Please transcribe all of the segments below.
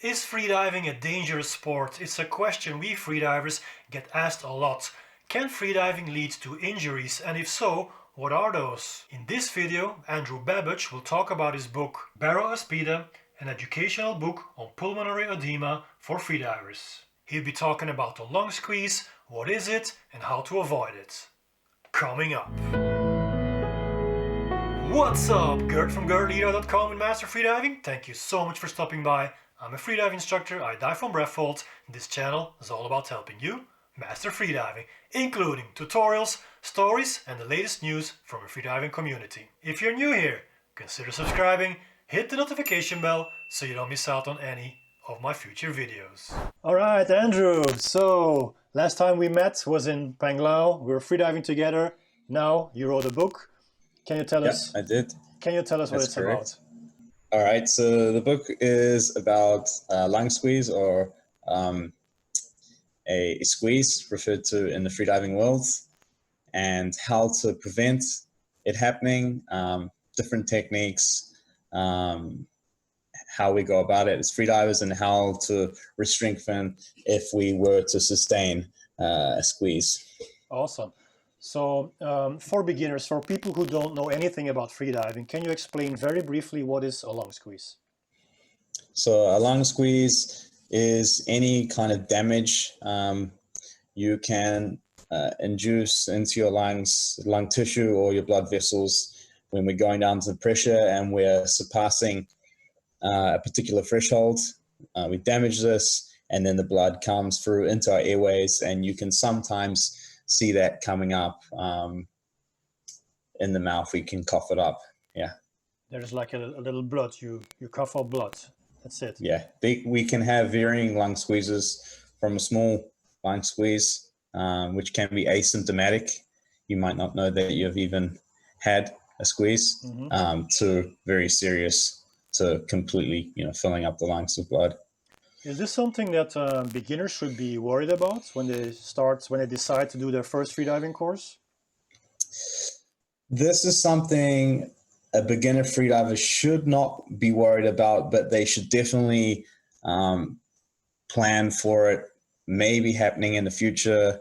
Is freediving a dangerous sport? It's a question we freedivers get asked a lot. Can freediving lead to injuries, and if so, what are those? In this video, Andrew Babbage will talk about his book BARO-ASPIDA, an educational book on pulmonary edema for freedivers. He'll be talking about the lung squeeze, what is it, and how to avoid it. Coming up. What's up? Gert from GertLeroy.com and Master Freediving. Thank you so much for stopping by. I'm a freediving instructor, I dive from breath holds, and this channel is all about helping you master freediving, including tutorials, stories, and the latest news from the freediving community. If you're new here, consider subscribing, hit the notification bell so you don't miss out on any of my future videos. Alright, Andrew, so last time we met was in Panglao. We were freediving together. Now you wrote a book. Can you tell us? I did. Can you tell us what it's correct. about? All right, so the book is about lung squeeze, or a squeeze referred to in the freediving world, and how to prevent it happening, different techniques, how we go about it as freedivers, and how to strengthen if we were to sustain a squeeze. Awesome. So for beginners, for people who don't know anything about freediving, can you explain very briefly what is a lung squeeze? So a lung squeeze is any kind of damage you can induce into your lungs, lung tissue, or your blood vessels when we're going down to the pressure and we're surpassing a particular threshold. We damage this, and then the blood comes through into our airways, and you can sometimes see that coming up in the mouth. We can cough it up. Yeah. There's like a little blood. You cough up blood. That's it. Yeah. We can have varying lung squeezes, from a small lung squeeze, which can be asymptomatic. You might not know that you've even had a squeeze, to very serious, to completely, filling up the lungs with blood. Is this something that beginners should be worried about when they decide to do their first freediving course? This is something a beginner freediver should not be worried about, but they should definitely plan for it, maybe happening in the future,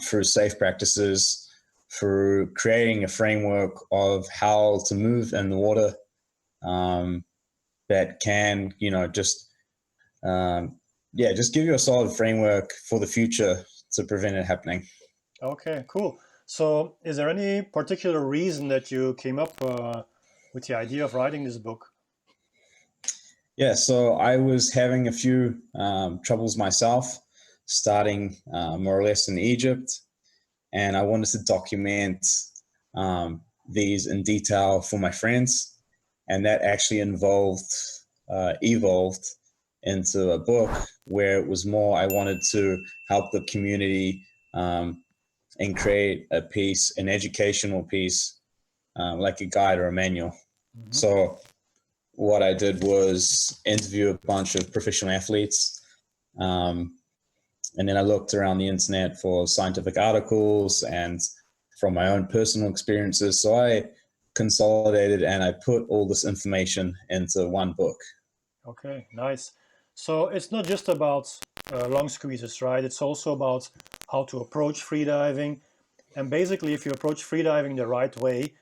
through safe practices, through creating a framework of how to move in the water, that can, just give you a solid framework for the future to prevent it happening. Okay, cool. So is there any particular reason that you came up with the idea of writing this book? Yeah, so I was having a few troubles myself, starting more or less in Egypt, and I wanted to document these in detail for my friends, and that actually evolved into a book where it was more, I wanted to help the community and create a piece, an educational piece, like a guide or a manual. So what I did was interview a bunch of professional athletes, and then I looked around the internet for scientific articles and from my own personal experiences. So I consolidated and I put all this information into one book. Okay, nice. So it's not just about lung squeezes, right? It's also about how to approach freediving. And basically, if you approach freediving the right way,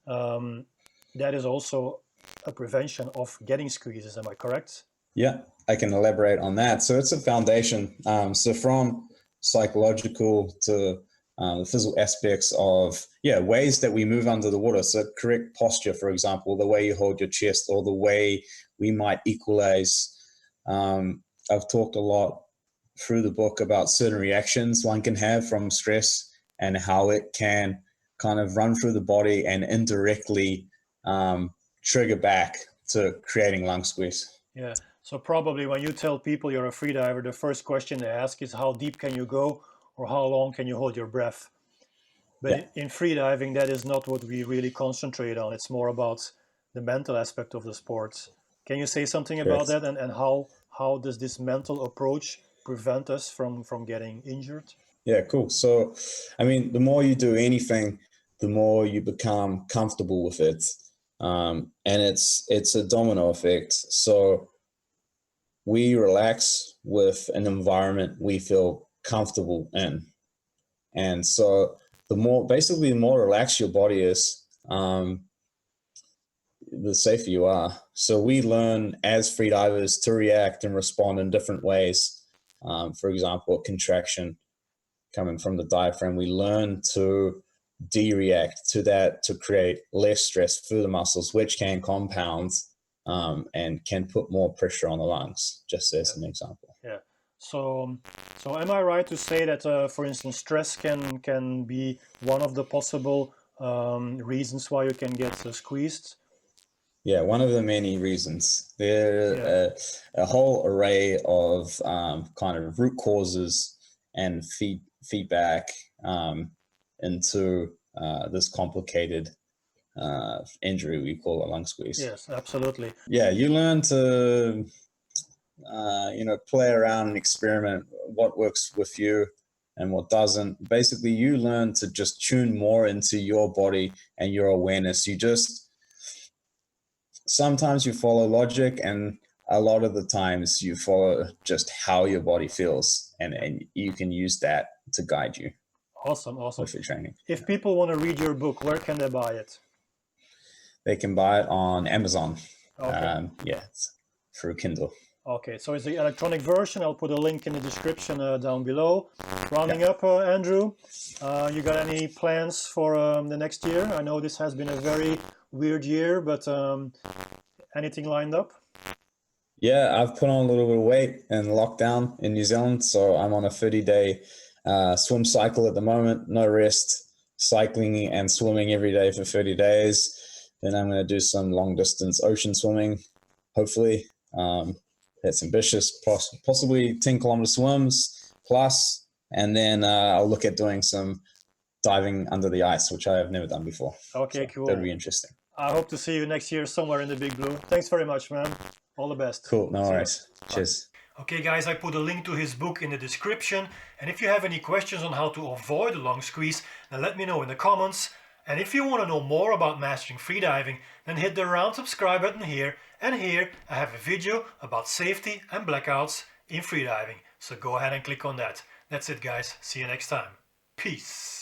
that is also a prevention of getting squeezes. Am I correct? Yeah, I can elaborate on that. So it's a foundation. So from psychological to the physical aspects of, ways that we move under the water. So correct posture, for example, the way you hold your chest, or the way we might equalize. I've talked a lot through the book about certain reactions one can have from stress, and how it can kind of run through the body and indirectly trigger back to creating lung squeeze. Yeah. So probably when you tell people you're a freediver, the first question they ask is how deep can you go, or how long can you hold your breath? But in freediving, that is not what we really concentrate on. It's more about the mental aspect of the sport. Can you say something about that, and how does this mental approach prevent us from getting injured? Yeah, cool. So, I mean, the more you do anything, the more you become comfortable with it. And it's a domino effect. So we relax with an environment we feel comfortable in. And so the more relaxed your body is, the safer you are. So we learn as freedivers to react and respond in different ways. For example, a contraction coming from the diaphragm, we learn to de-react to that to create less stress through the muscles, which can compound and can put more pressure on the lungs, just as an example. Yeah. So am I right to say that, for instance, stress can be one of the possible reasons why you can get squeezed? Yeah, one of the many reasons. There are a whole array of kind of root causes and feedback into this complicated injury we call a lung squeeze. Yes, absolutely. Yeah, you learn to play around and experiment what works with you and what doesn't. Basically, you learn to just tune more into your body and your awareness. Sometimes you follow logic, and a lot of the times you follow just how your body feels, and you can use that to guide you. Awesome. With your training. If people want to read your book, where can they buy it? They can buy it on Amazon. Okay. It's through Kindle. Okay, so it's the electronic version. I'll put a link in the description down below. Rounding up, Andrew, you got any plans for the next year? I know this has been a very weird year, but anything lined up? Yeah, I've put on a little bit of weight in lockdown in New Zealand, so I'm on a 30-day swim cycle at the moment. No rest, cycling and swimming every day for 30 days. Then I'm going to do some long-distance ocean swimming, hopefully. That's ambitious, possibly 10-kilometer swims plus, and then I'll look at doing some diving under the ice, which I have never done before. Okay, so cool. That'll be interesting. I hope to see you next year somewhere in the big blue. Thanks very much, man. All the best. Cool, no worries. Cheers. Okay guys, I put a link to his book in the description, and if you have any questions on how to avoid a lung squeeze, then let me know in the comments. And if you want to know more about mastering freediving, then hit the round subscribe button here, and here I have a video about safety and blackouts in freediving. So go ahead and click on that. That's it guys, see you next time. Peace.